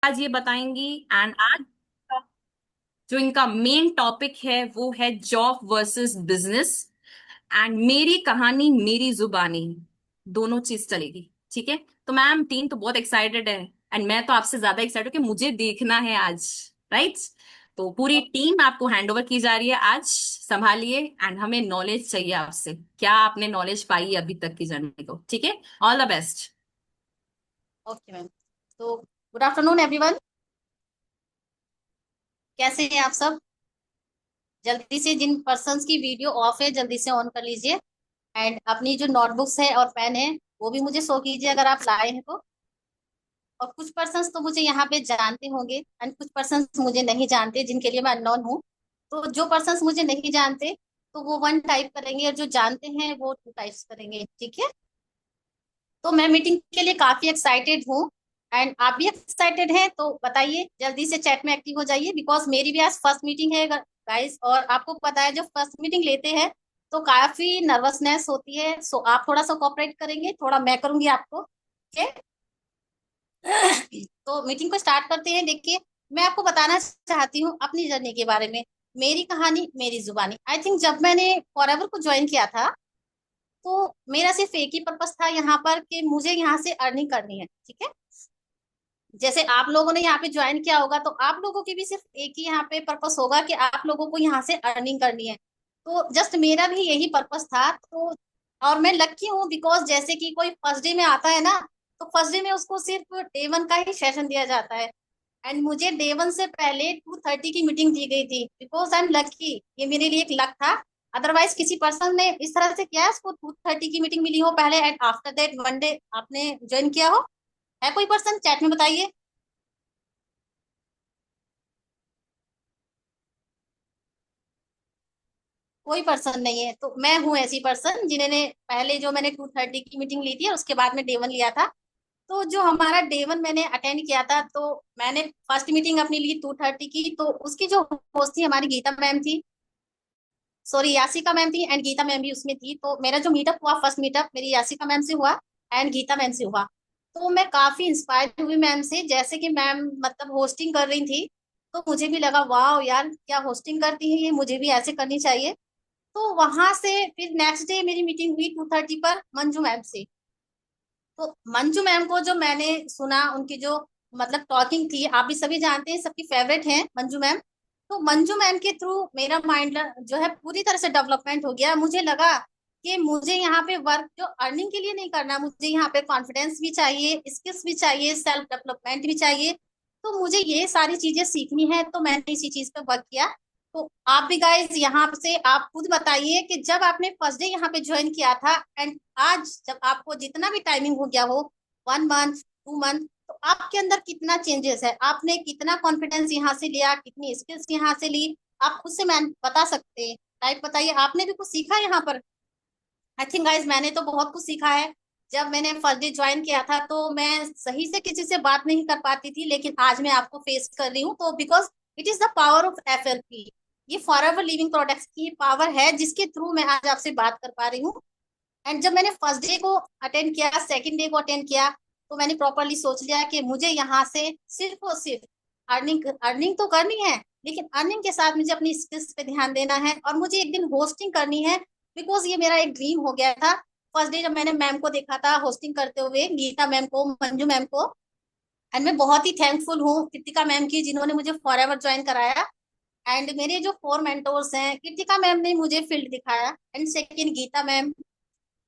आज ये बताएंगी। एंड आज का जो इनका मेन टॉपिक है वो है जॉब वर्सेस बिजनेस। एंड मेरी कहानी मेरी जुबानी, दोनों चीज चलेगी। ठीक है। तो मैम टीम तो बहुत एक्साइटेड है। एंड मैं तो आपसे ज्यादा एक्साइटेड हूँ कि मुझे देखना है आज। राइट। तो पूरी टीम आपको हैंड ओवर की जा रही है आज, संभालिए। एंड हमें नॉलेज चाहिए आपसे, क्या आपने नॉलेज पाई अभी तक की जर्नी को। ठीक है। All the best. Okay ma'am. तो गुड आफ्टरनून एवरीवन। कैसे हैं आप सब? जल्दी से जिन पर्सन्स की वीडियो ऑफ है जल्दी से ऑन कर लीजिए। एंड अपनी जो नोटबुक्स है और पेन है वो भी मुझे शो कीजिए अगर आप लाए हैं तो। और कुछ पर्सन्स तो मुझे यहाँ पे जानते होंगे एंड कुछ पर्सन्स मुझे नहीं जानते, जिनके लिए मैं अननोन हूँ। तो जो पर्सन्स मुझे नहीं जानते तो वो वन टाइप करेंगे, और जो जानते हैं वो टू टाइप्स करेंगे। ठीक है। तो मैं मीटिंग के लिए काफी एक्साइटेड हूँ। एंड आप भी एक्साइटेड हैं तो बताइए, जल्दी से चैट में एक्टिव हो जाइए, बिकॉज मेरी भी आज फर्स्ट मीटिंग है गाइस। और आपको पता है, जब फर्स्ट मीटिंग लेते हैं तो काफी नर्वसनेस होती है। सो आप थोड़ा सा कोऑपरेट करेंगे, थोड़ा मैं करूंगी आपको। ठीक है। तो मीटिंग को स्टार्ट करते हैं। देखिए, मैं आपको बताना चाहती हूँ अपनी जर्नी के बारे में। मेरी कहानी मेरी जुबानी। आई थिंक जब मैंने फॉरएवर को ज्वाइन किया था तो मेरा सिर्फ एक ही पर्पस था यहाँ पर, कि मुझे यहाँ से अर्निंग करनी है। ठीक है। जैसे आप लोगों ने यहाँ पे ज्वाइन किया होगा तो आप लोगों की भी सिर्फ एक ही यहाँ पे पर्पस होगा कि आप लोगों को यहाँ से अर्निंग करनी है। तो जस्ट मेरा भी यही पर्पस था। तो और मैं लकी हूँ, बिकॉज जैसे कि कोई फर्स्ट डे में आता है ना, तो फर्स्ट डे में उसको सिर्फ डे वन का ही सेशन दिया जाता है। एंड मुझे डे वन से पहले 2:30 की मीटिंग दी गई थी, बिकॉज आई एम लकी। ये मेरे लिए एक लक था। अदरवाइज किसी पर्सन ने इस तरह से किया है, उसको 2:30 की मीटिंग मिली हो पहले and after that one day आपने ज्वाइन किया हो? है कोई पर्सन? चैट में बताइए। कोई पर्सन नहीं है तो मैं हूँ ऐसी पर्सन जिन्होंने पहले जो मैंने 2:30 की मीटिंग ली थी और उसके बाद में डे वन लिया था। तो जो हमारा डे वन मैंने अटेंड किया था, तो मैंने फर्स्ट मीटिंग अपनी ली 2:30 की। तो उसकी जो होस्ट थी हमारी गीता मैम थी, सॉरी यासिका मैम थी, एंड गीता मैम भी उसमें थी। तो मेरा जो मीटअप हुआ, फर्स्ट मीटअप मेरी यासिका मैम से हुआ एंड गीता मैम से हुआ। तो मैं काफी इंस्पायर हुई मैम से। जैसे कि मैम मतलब होस्टिंग कर रही थी तो मुझे भी लगा वाह यार, क्या होस्टिंग करती है ये, मुझे भी ऐसे करनी चाहिए। तो वहां से फिर नेक्स्ट डे मेरी मीटिंग हुई 2:30 पर मंजू मैम से। तो मंजू मैम को जो मैंने सुना, उनकी जो मतलब टॉकिंग थी, आप भी सभी जानते हैं, सबकी फेवरेट हैं मंजू मैम। तो मंजू मैम के थ्रू मेरा माइंड जो है पूरी तरह से डेवलपमेंट हो गया। मुझे लगा कि मुझे यहाँ पे वर्क जो अर्निंग के लिए नहीं करना, मुझे यहाँ पे कॉन्फिडेंस भी चाहिए, स्किल्स भी चाहिए, सेल्फ डेवलपमेंट भी चाहिए। तो मुझे ये सारी चीजें सीखनी है, तो मैंने इसी चीज पे वर्क किया। तो आप भी गाइज यहाँ से आप खुद बताइए कि जब आपने फर्स्ट डे यहाँ पे ज्वाइन किया था एंड आज जब आपको जितना भी टाइमिंग हो गया हो, 1 मंथ 2 मंथ, तो आपके अंदर कितना चेंजेस है, आपने कितना कॉन्फिडेंस यहाँ से लिया, कितनी स्किल्स यहाँ से ली, आप खुद से मैन बता सकते हैं। टाइप बताइए, आपने भी कुछ सीखा यहाँ पर? आई थिंक गाइज मैंने तो बहुत कुछ सीखा है। जब मैंने फर्स्ट डे ज्वाइन किया था तो मैं सही से किसी से बात नहीं कर पाती थी, लेकिन आज मैं आपको फेस कर रही हूँ। तो because it is the power of FLP। ये फॉरएवर लिविंग प्रोडक्ट्स की पावर है, जिसके थ्रू मैं आज आपसे बात कर पा रही हूँ। एंड जब मैंने फर्स्ट डे को अटेंड किया, सेकंड डे को अटेंड किया, तो मैंने प्रॉपरली सोच लिया कि मुझे यहाँ से सिर्फ और सिर्फ अर्निंग अर्निंग तो करनी है, लेकिन अर्निंग के साथ मुझे अपनी स्किल्स पे ध्यान देना है और मुझे एक दिन होस्टिंग करनी है। बिकॉज ये मेरा एक ड्रीम हो गया था। फर्स्ट डे जब मैंने मैम को देखा था होस्टिंग करते हुए, गीता मैम को, मंजू मैम को, एंड मैं बहुत ही थैंकफुल हूँ कृतिका मैम की, जिन्होंने मुझे फॉरएवर ज्वाइन कराया। एंड मेरे जो 4 मेंटोर्स हैं, कृतिका मैम ने मुझे फील्ड दिखाया, and second Gita ma'am,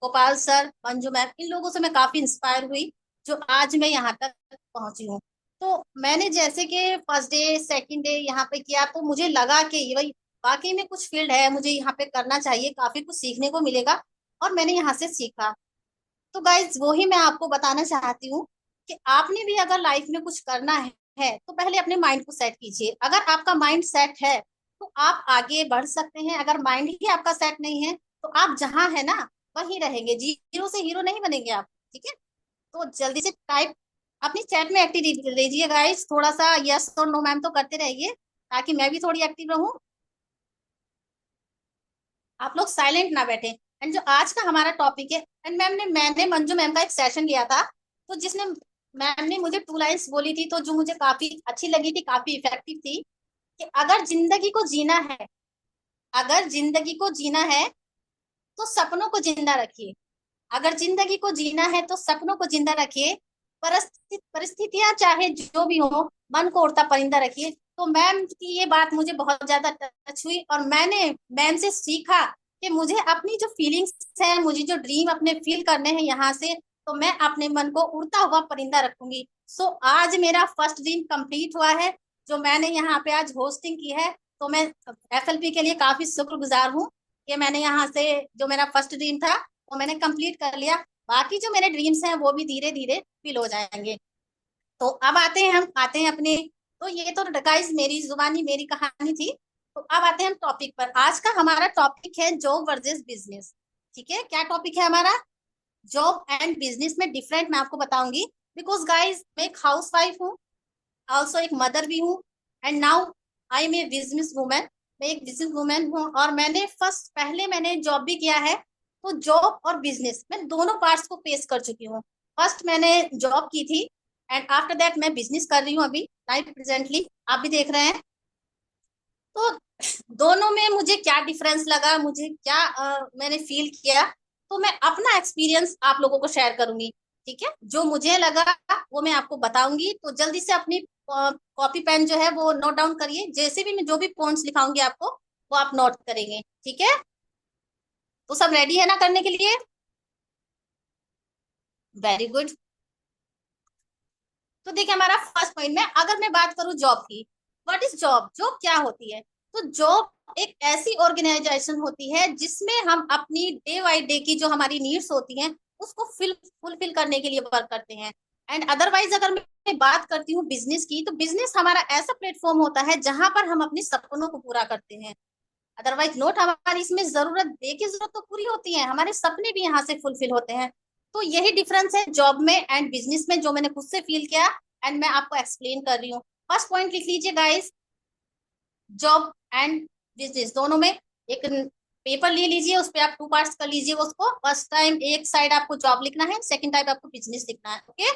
Gopal sir, Manju ma'am, इन लोगों से मैं काफी इंस्पायर हुई, जो आज मैं यहाँ तक पहुंची हूँ। तो मैंने जैसे कि फर्स्ट डे सेकंड डे यहाँ पे किया, तो मुझे लगा कि ये भाई वाकई में कुछ फील्ड है, मुझे यहाँ पे करना चाहिए, काफी कुछ सीखने को मिलेगा। और मैंने यहाँ से सीखा। तो गाइज वही मैं आपको बताना चाहती हूँ कि आपने भी अगर लाइफ में कुछ करना है तो पहले अपने माइंड को सेट कीजिए। अगर आपका माइंड सेट है तो आप आगे बढ़ सकते हैं। अगर माइंड ही आपका सेट नहीं है तो आप जहाँ है ना वहीं रहेंगे, जीरो से हीरो नहीं बनेंगे आप। ठीक है। तो जल्दी से टाइप अपनी चैट में एक्टिव रहिए गाइस, थोड़ा सा यस और नो मैम तो करते रहिए, ताकि मैं भी थोड़ी एक्टिव रहूं। आप लोग साइलेंट ना बैठे। एंड जो आज का हमारा टॉपिक है, एंड मैंने मंजू मैम का एक सेशन लिया था, तो जिसने मैम ने मुझे 2 लाइन्स बोली थी, तो जो मुझे काफी अच्छी लगी थी, काफी इफेक्टिव थी, कि अगर जिंदगी को जीना है, अगर जिंदगी को जीना है तो सपनों को जिंदा रखिए। अगर जिंदगी को जीना है तो सपनों को जिंदा रखिए। परिस्थितियां चाहे जो भी हो, मन को उड़ता परिंदा रखिए। तो मैम की ये बात मुझे बहुत ज्यादा टच हुई, और मैंने मैम से सीखा कि मुझे अपनी जो फीलिंग्स है, मुझे जो ड्रीम अपने फील करने हैं यहाँ से, तो मैं अपने मन को उड़ता हुआ परिंदा रखूंगी। सो आज मेरा फर्स्ट ड्रीम कंप्लीट हुआ है, जो मैंने यहाँ पे आज होस्टिंग की है। तो मैं एफएलपी के लिए काफी शुक्रगुजार हूँ कि मैंने यहाँ से, जो मेरा फर्स्ट ड्रीम था वो मैंने कंप्लीट कर लिया। बाकी जो मेरे ड्रीम्स हैं वो भी धीरे धीरे फिल हो जाएंगे। तो अब आते हैं अपने, तो ये तो गाइस मेरी जुबानी मेरी कहानी थी। तो अब आते हैं हम टॉपिक पर। आज का हमारा टॉपिक है जॉब वर्सेस बिजनेस। ठीक है, क्या टॉपिक है हमारा? जॉब एंड बिजनेस में डिफरेंट मैं आपको बताऊंगी। बिकॉज गाइस मैं एक हाउस वाइफ हूँ, ऑल्सो एक मदर भी हूँ, and now I am a business women. मैं एक बिजनेस वूमेन हूँ, और मैंने पहले मैंने जॉब भी किया है। तो जॉब और बिजनेस मैं दोनों पार्ट्स को फेस कर चुकी हूँ। फर्स्ट मैंने जॉब की थी, एंड आफ्टर दैट मैं बिजनेस कर रही हूँ अभी लाइव प्रेजेंटली, आप भी देख रहे हैं। तो दोनों में मुझे क्या डिफरेंस लगा, मुझे क्या मैंने फील किया, तो मैं अपना एक्सपीरियंस आप लोगों को शेयर करूंगी। ठीक है, जो मुझे लगा वो मैं आपको बताऊंगी। तो जल्दी से अपनी कॉपी पेन जो है वो नोट डाउन करिए, जैसे भी मैं जो भी पॉइंट्स लिखाऊंगी आपको वो आप नोट करेंगे। ठीक है, तो सब रेडी है ना करने के लिए? Very good. तो देखिए हमारा फर्स्ट पॉइंट में, अगर मैं बात करूं जॉब की, व्हाट इज जॉब? जॉब क्या होती है? तो जॉब एक ऐसी ऑर्गेनाइजेशन होती है जिसमें हम अपनी डे बाई डे की जो हमारी नीड्स होती हैं उसको फुलफिल करने के लिए वर्क करते हैं। एंड अदरवाइज अगर मैं बात करती हूँ बिजनेस की, तो बिजनेस हमारा ऐसा प्लेटफॉर्म होता है जहां पर हम अपने सपनों को पूरा करते हैं। अदरवाइज नोट, हमारी इसमें जरूरत, देखिए जरूरत तो पूरी होती है, हमारे सपने भी यहाँ से फुलफिल होते हैं। तो यही डिफरेंस है जॉब में एंड बिजनेस में, जो मैंने खुद से फील किया एंड मैं आपको एक्सप्लेन कर रही हूँ। फर्स्ट पॉइंट लिख लीजिए गाइस, जॉब एंड बिजनेस दोनों में एक पेपर ले लीजिए, उस पर आप 2 पार्ट्स कर लीजिए उसको। फर्स्ट टाइम एक साइड आपको जॉब लिखना है, सेकंड टाइम आपको बिजनेस लिखना है। ओके,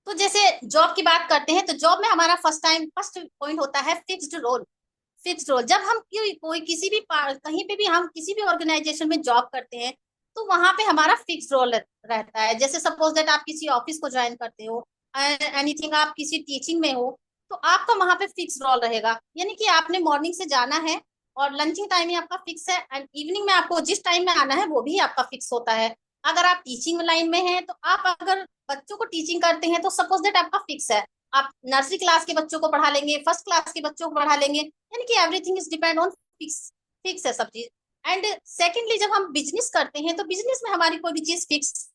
तो जैसे जॉब की बात करते हैं, तो जॉब में हमारा फर्स्ट पॉइंट होता है फिक्स्ड रोल। फिक्स्ड रोल, जब हम कोई किसी भी कहीं पे भी हम किसी भी ऑर्गेनाइजेशन में जॉब करते हैं, तो वहां पे हमारा फिक्स्ड रोल रहता है। जैसे सपोज दैट आप किसी ऑफिस को ज्वाइन करते हो, एनीथिंग, आप किसी टीचिंग में हो, तो आपका वहां पे फिक्स रोल रहेगा। यानी कि आपने मॉर्निंग से जाना है, और लंचिंग टाइम ही आपका फिक्स है, एंड इवनिंग में आपको जिस टाइम में आना है वो भी आपका फिक्स होता है। अगर आप टीचिंग लाइन में हैं, तो आप अगर बच्चों को टीचिंग करते हैं तो सपोज दैट आपका फिक्स है, आप नर्सरी क्लास के बच्चों को पढ़ा लेंगे, फर्स्ट क्लास के बच्चों को पढ़ा लेंगे। यानी कि everything is depend on fix, fix है सब चीज। एंड सेकेंडली जब हम बिजनेस करते हैं, तो बिजनेस में हमारी कोई भी चीज फिक्स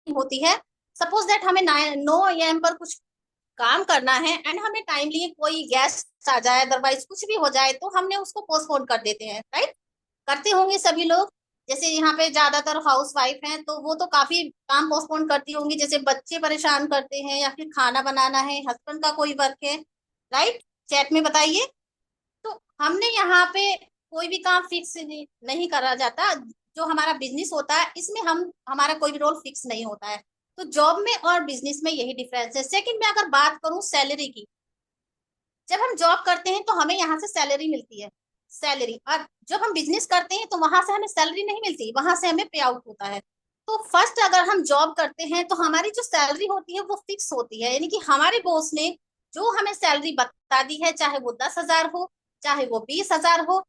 होती है। सपोज दैट हमें 9 AM पर कुछ काम करना है, एंड हमें टाइमली कोई गेस्ट आ जाए, अदरवाइज कुछ भी हो जाए, तो हमने उसको पोस्टपोन कर देते हैं, राइट? करते होंगे सभी लोग। जैसे यहाँ पे ज्यादातर हाउस वाइफ हैं, तो वो तो काफी काम पोस्टपोन करती होंगी, जैसे बच्चे परेशान करते हैं, या फिर खाना बनाना है, हस्बैंड का कोई वर्क है, राइट? चैट में बताइए। तो हमने यहाँ पे कोई भी काम फिक्स नहीं करा जाता। जो हमारा बिजनेस होता है, इसमें हम हमारा कोई भी रोल फिक्स नहीं होता है। तो जॉब में और बिजनेस में यही डिफरेंस है। सेकंड में अगर बात करूं सैलरी की, जब हम जॉब करते हैं तो हमें यहाँ से सैलरी मिलती है, सैलरी। और जब हम बिजनेस करते हैं तो वहां से हमें सैलरी नहीं मिलती, वहां से हमें पे आउट होता है। तो फर्स्ट अगर हम जॉब करते हैं तो हमारी जो सैलरी होती है वो फिक्स होती है, यानी कि हमारे बॉस ने जो हमें सैलरी बता दी है, चाहे वो 10,000 हो, चाहे वो 20,000 हो,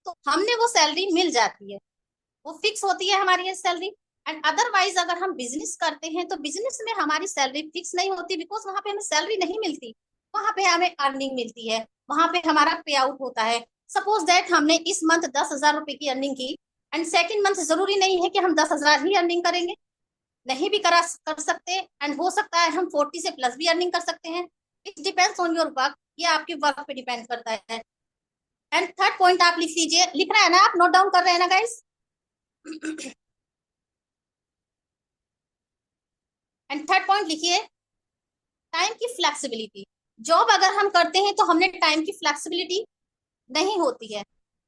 तो हमने वो सैलरी मिल जाती है, वो फिक्स होती है हमारी ये सैलरी। एंड अदरवाइज अगर हम बिजनेस करते हैं, तो बिजनेस में हमारी सैलरी फिक्स नहीं होती, बिकॉज वहां पे हमें सैलरी नहीं मिलती, वहां पे हमें अर्निंग मिलती है, वहां पे हमारा पे आउट होता है। सपोज दैट हमने इस मंथ 10,000 रुपए की अर्निंग की, एंड सेकेंड मंथ जरूरी नहीं है कि हम 10,000 ही अर्निंग करेंगे, नहीं भी कर सकते, एंड हो सकता है हम 40 से प्लस भी अर्निंग कर सकते हैं। It depends on your work, ये आपके वर्क पे डिपेंड करता है। एंड थर्ड पॉइंट आप लिख लीजिए, लिख रहा है ना, आप नोट डाउन कर रहे हैं ना गाइस? एंड थर्ड पॉइंट लिखिए, टाइम की फ्लेक्सिबिलिटी। जॉब अगर हम करते हैं तो हमने टाइम की फ्लेक्सिबिलिटी नहीं होती है।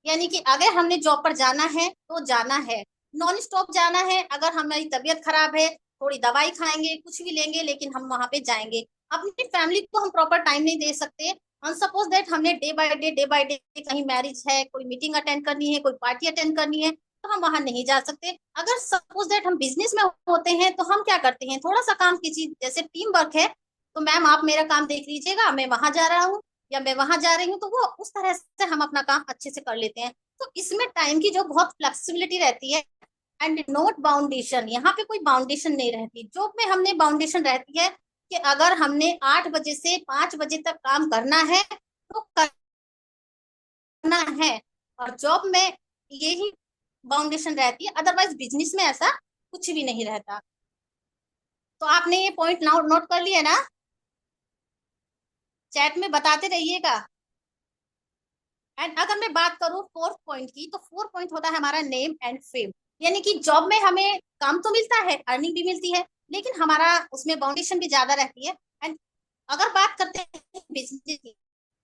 यानी कि अगर हमने जॉब पर जाना है तो जाना है, नॉन स्टॉप जाना है। अगर हमारी तबीयत खराब है, थोड़ी दवाई खाएंगे, कुछ भी लेंगे, लेकिन हम वहां पे जाएंगे। अपनी फैमिली को हम प्रॉपर टाइम नहीं दे सकते। और सपोज दैट हमने डे बाय डे कहीं मैरिज है, कोई मीटिंग अटेंड करनी है, कोई पार्टी अटेंड करनी है, तो हम वहां नहीं जा सकते। अगर सपोज दैट हम बिजनेस में होते हैं तो हम क्या करते हैं, थोड़ा सा काम किसी जैसे टीम वर्क है, तो मैम आप मेरा काम देख लीजिएगा, मैं वहां जा रहा हूँ या मैं वहां जा रही हूँ, तो वो उस तरह से हम अपना काम अच्छे से कर लेते हैं। तो इसमें टाइम की जो बहुत फ्लेक्सिबिलिटी रहती है। एंड नोट बाउंडेशन, यहाँ पे कोई बाउंडेशन नहीं रहती। जॉब में हमने बाउंडेशन रहती है कि अगर हमने 8 बजे से 5 बजे तक काम करना है तो करना है। और जॉब में यही बाउंडेशन रहती है, अदरवाइज बिजनेस में ऐसा कुछ भी नहीं रहता। तो आपने ये पॉइंट नोट नोट कर लिया ना, चैट में बताते रहिएगा। एंड अगर मैं बात करूं फोर्थ पॉइंट की, तो फोर्थ पॉइंट होता है हमारा नेम एंड फेम। यानी कि जॉब में हमें काम तो मिलता है, अर्निंग भी मिलती है, लेकिन हमारा उसमें बाउंडेशन भी ज्यादा रहती है। एंड अगर बात करते हैं बिजनेस की,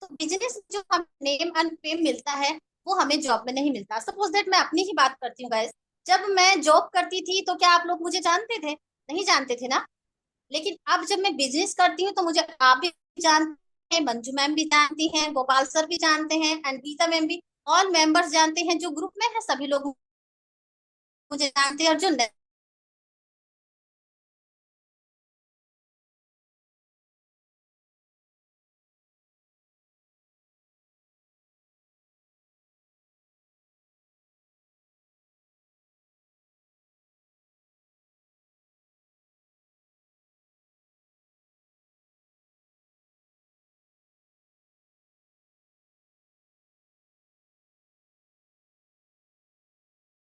तो बिजनेस जो हम नेम एंड फेम मिलता है, वो हमें जॉब में नहीं मिलता। सपोज दैट मैं अपनी ही बात करती हूँ गाइस, जब मैं जॉब करती थी तो क्या आप लोग मुझे जानते थे? नहीं जानते थे ना। लेकिन अब जब मैं बिजनेस करती हूँ तो मुझे आप भी जानते हैं, मंजू मैम भी जानती हैं, गोपाल सर भी जानते हैं, एंड गीता मैम भी। ऑल मेंबर्स जानते हैं, जो ग्रुप में है सभी लोग मुझे जानते हैं। और जो